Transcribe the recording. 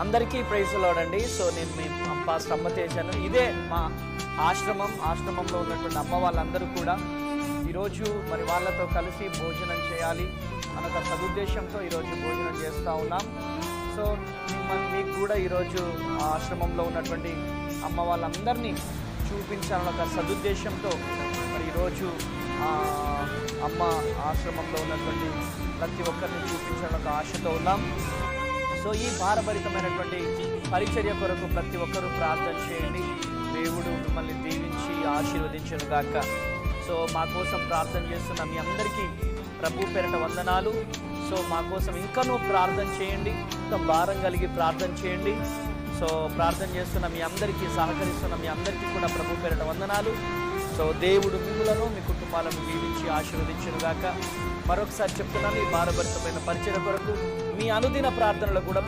అందరికీ praise lord అండి. So నేను మీ పాస్టర్ అమ్మతేజాను. ఇదే మా ఆశ్రమంలో ఉన్నటువంటి అమ్మ వాళ్ళందరూ కూడా ఈరోజు మరి వాళ్ళతో కలిసి భోజనం చేయాలి అన్న సదుద్దేశంతో ఈరోజు భోజనం చేస్తూ ఉన్నాం. సో మీకు కూడా ఈరోజు ఆశ్రమంలో ఉన్నటువంటి అమ్మ వాళ్ళందరినీ చూపించాలన్న ఒక సదుద్దేశంతో మరి ఈరోజు అమ్మ ఆశ్రమంలో ఉన్నటువంటి ప్రతి ఒక్కరిని చూపించాలన్న ఒక ఆశతో ఉన్నాం. సో ఈ భారభరితమైనటువంటి పరిచర్య కొరకు ప్రతి ఒక్కరూ ప్రార్థన చేయండి. దేవుడు మిమ్మల్ని దీవించి ఆశీర్వదించను గాక. సో మా కోసం ప్రార్థన చేస్తున్న మీ అందరికీ ప్రభు పేరిట వందనాలు. సో మా కోసం ఇంకనూ ప్రార్థన చేయండి, ఇంకా భారం కలిగి ప్రార్థన చేయండి. సో ప్రార్థన చేస్తున్న మీ అందరికీ, సహకరిస్తున్న మీ అందరికీ కూడా ప్రభు పేరిట వందనాలు. సో దేవుడు మిమ్ములను మీ కుటుంబాలను దీవించి ఆశీర్వదించును గాక. మరొకసారి చెప్తున్నాను, ఈ భారభరితమైన పరిచర్య కొరకు మీ అనుదిన ప్రార్థనలు కూడా